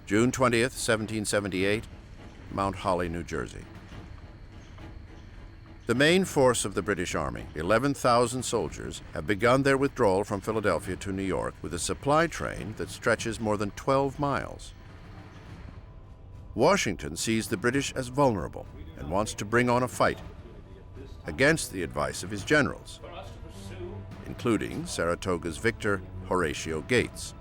June 20th, 1778, Mount Holly, New Jersey. The main force of the British Army, 11,000 soldiers, have begun their withdrawal from Philadelphia to New York with a supply train that stretches more than 12 miles. Washington sees the British as vulnerable and wants to bring on a fight against the advice of his generals, including Saratoga's victor, Horatio Gates.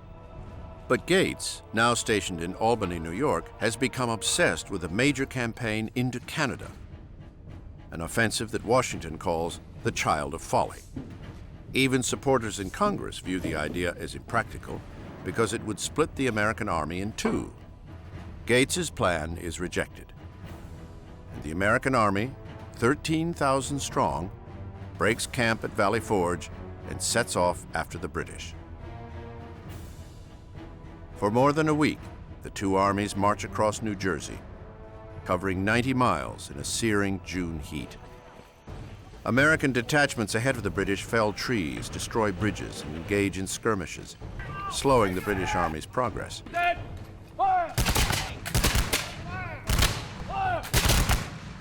But Gates, now stationed in Albany, New York, has become obsessed with a major campaign into Canada, an offensive that Washington calls the child of folly. Even supporters in Congress view the idea as impractical because it would split the American army in two. Gates's plan is rejected, and the American army, 13,000 strong, breaks camp at Valley Forge and sets off after the British. For more than a week, the two armies march across New Jersey, covering 90 miles in a searing June heat. American detachments ahead of the British fell trees, destroy bridges, and engage in skirmishes, slowing the British Army's progress.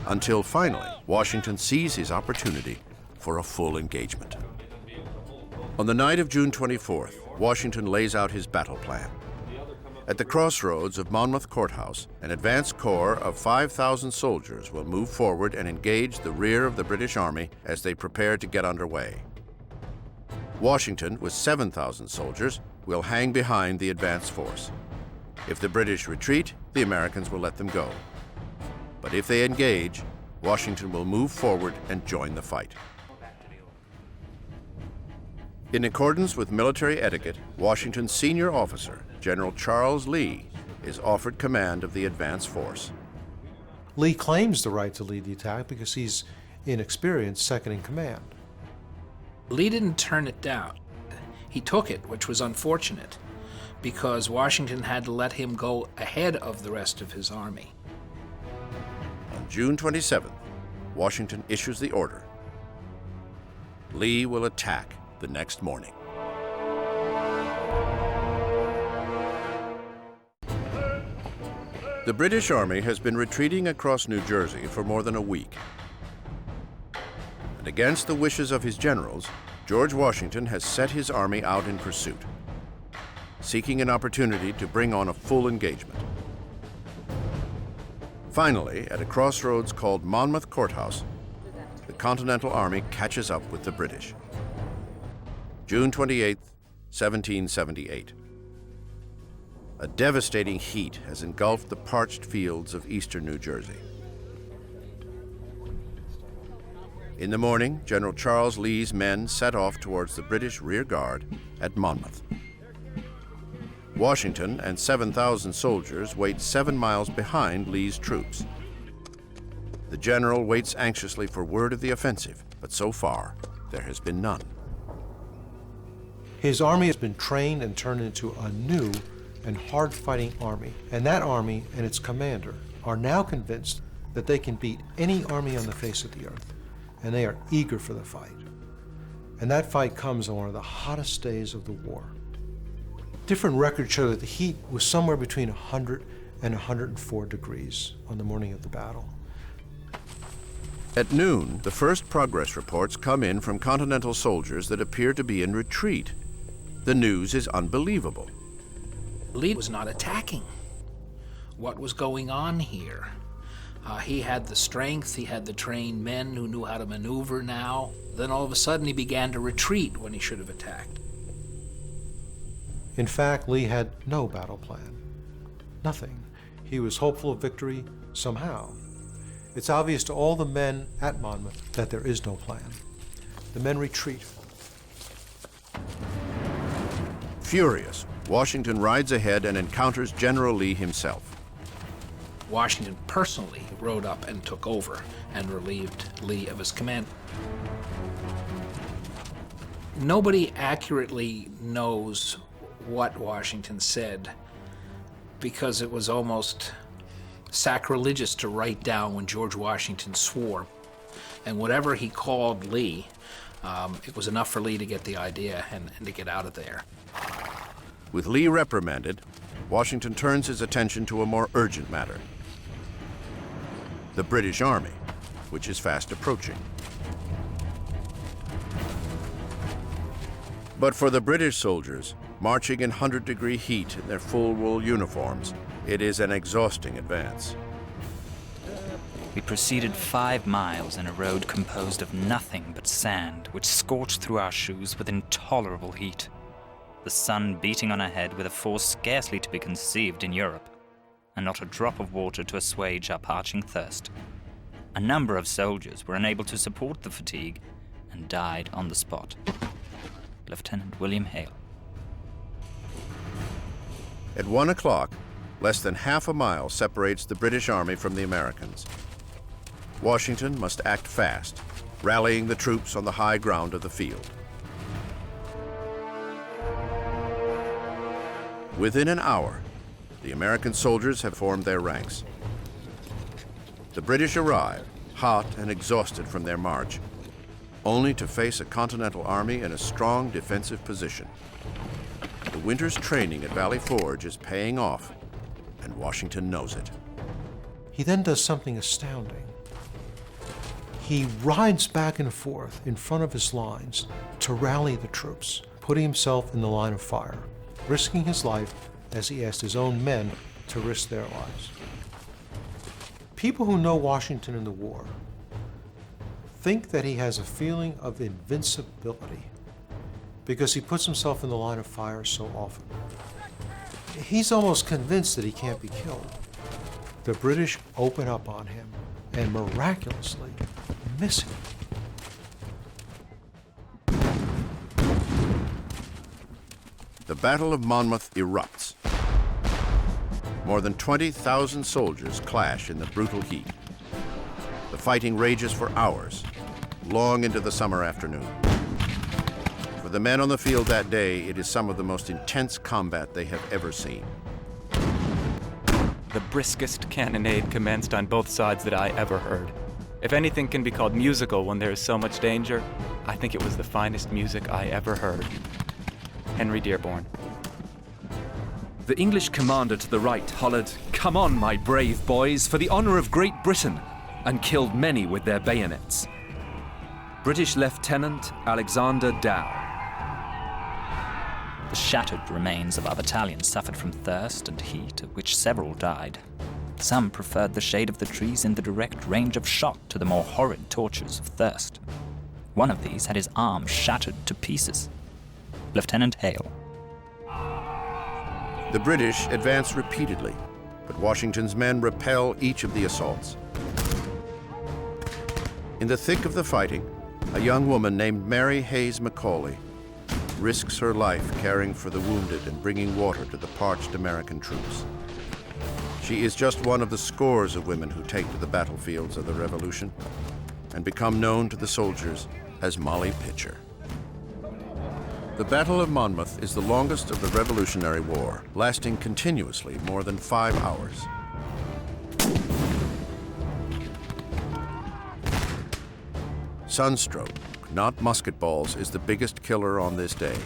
Until finally, Washington sees his opportunity for a full engagement. On the night of June 24th, Washington lays out his battle plan. At the crossroads of Monmouth Courthouse, an advance corps of 5,000 soldiers will move forward and engage the rear of the British Army as they prepare to get underway. Washington, with 7,000 soldiers, will hang behind the advance force. If the British retreat, the Americans will let them go. But if they engage, Washington will move forward and join the fight. In accordance with military etiquette, Washington's senior officer, General Charles Lee, is offered command of the advance force. Lee claims the right to lead the attack because he's inexperienced, second in command. Lee didn't turn it down. He took it, which was unfortunate, because Washington had to let him go ahead of the rest of his army. On June 27th, Washington issues the order. Lee will attack the next morning. The British Army has been retreating across New Jersey for more than a week. And against the wishes of his generals, George Washington has set his army out in pursuit, seeking an opportunity to bring on a full engagement. Finally, at a crossroads called Monmouth Courthouse, the Continental Army catches up with the British. June 28, 1778. A devastating heat has engulfed the parched fields of eastern New Jersey. In the morning, General Charles Lee's men set off towards the British rear guard at Monmouth. Washington and 7,000 soldiers wait 7 miles behind Lee's troops. The general waits anxiously for word of the offensive, but so far, there has been none. His army has been trained and turned into a new and hard-fighting army, and that army and its commander are now convinced that they can beat any army on the face of the earth, and they are eager for the fight. And that fight comes on one of the hottest days of the war. Different records show that the heat was somewhere between 100 and 104 degrees on the morning of the battle. At noon, the first progress reports come in from Continental soldiers that appear to be in retreat. The news is unbelievable. Lee was not attacking. What was going on here? He had the strength, he had the trained men who knew how to maneuver now. Then all of a sudden he began to retreat when he should have attacked. In fact, Lee had no battle plan. Nothing. He was hopeful of victory somehow. It's obvious to all the men at Monmouth that there is no plan. The men retreat. Furious, Washington rides ahead and encounters General Lee himself. Washington personally rode up and took over and relieved Lee of his command. Nobody accurately knows what Washington said because it was almost sacrilegious to write down when George Washington swore. And whatever he called Lee, it was enough for Lee to get the idea and to get out of there. With Lee reprimanded, Washington turns his attention to a more urgent matter: the British Army, which is fast approaching. But for the British soldiers, marching in 100-degree heat in their full wool uniforms, it is an exhausting advance. We proceeded 5 miles in a road composed of nothing but sand, which scorched through our shoes with intolerable heat. The sun beating on our head with a force scarcely to be conceived in Europe, and not a drop of water to assuage our parching thirst. A number of soldiers were unable to support the fatigue and died on the spot. Lieutenant William Hale. At 1 o'clock, less than half a mile separates the British Army from the Americans. Washington must act fast, rallying the troops on the high ground of the field. Within an hour, the American soldiers have formed their ranks. The British arrive, hot and exhausted from their march, only to face a Continental Army in a strong defensive position. The winter's training at Valley Forge is paying off, and Washington knows it. He then does something astounding. He rides back and forth in front of his lines to rally the troops, putting himself in the line of fire, risking his life as he asked his own men to risk their lives. People who know Washington in the war think that he has a feeling of invincibility because he puts himself in the line of fire so often. He's almost convinced that he can't be killed. The British open up on him and miraculously miss him. The Battle of Monmouth erupts. More than 20,000 soldiers clash in the brutal heat. The fighting rages for hours, long into the summer afternoon. For the men on the field that day, it is some of the most intense combat they have ever seen. The briskest cannonade commenced on both sides that I ever heard. If anything can be called musical when there is so much danger, I think it was the finest music I ever heard. Henry Dearborn. The English commander to the right hollered, "Come on, my brave boys, for the honor of Great Britain," and killed many with their bayonets. British Lieutenant Alexander Dow. The shattered remains of our battalion suffered from thirst and heat, of which several died. Some preferred the shade of the trees in the direct range of shot to the more horrid tortures of thirst. One of these had his arm shattered to pieces. Lieutenant Hale. The British advance repeatedly, but Washington's men repel each of the assaults. In the thick of the fighting, a young woman named Mary Hayes Macaulay risks her life caring for the wounded and bringing water to the parched American troops. She is just one of the scores of women who take to the battlefields of the Revolution and become known to the soldiers as Molly Pitcher. The Battle of Monmouth is the longest of the Revolutionary War, lasting continuously more than 5 hours. Sunstroke, not musket balls, is the biggest killer on this day.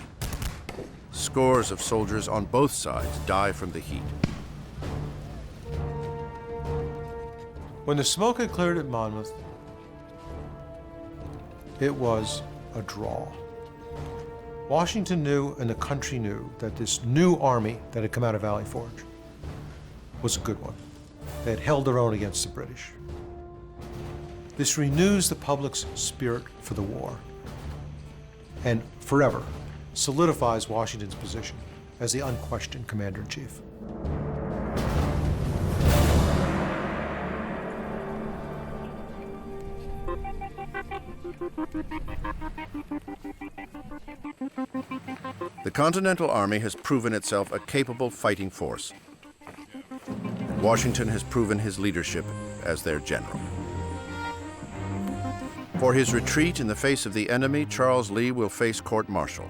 Scores of soldiers on both sides die from the heat. When the smoke had cleared at Monmouth, it was a draw. Washington knew and the country knew that this new army that had come out of Valley Forge was a good one. They had held their own against the British. This renews the public's spirit for the war and forever solidifies Washington's position as the unquestioned commander-in-chief. The Continental Army has proven itself a capable fighting force. Washington has proven his leadership as their general. For his retreat in the face of the enemy, Charles Lee will face court-martial.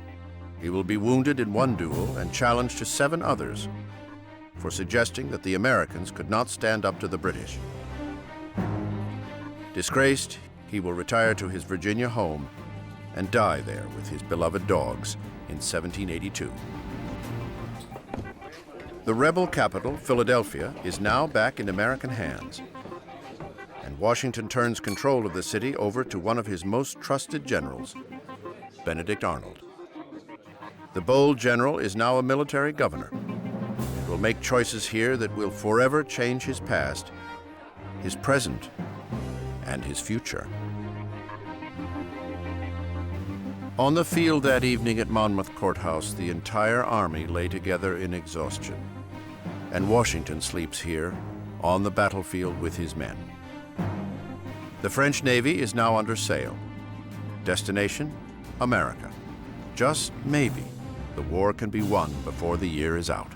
He will be wounded in one duel and challenged to 7 others for suggesting that the Americans could not stand up to the British. Disgraced, he will retire to his Virginia home and die there with his beloved dogs in 1782. The rebel capital, Philadelphia, is now back in American hands, and Washington turns control of the city over to one of his most trusted generals, Benedict Arnold. The bold general is now a military governor and will make choices here that will forever change his past, his present, and his future. On the field that evening at Monmouth Courthouse, the entire army lay together in exhaustion, and Washington sleeps here on the battlefield with his men. The French Navy is now under sail. Destination, America. Just maybe, the war can be won before the year is out.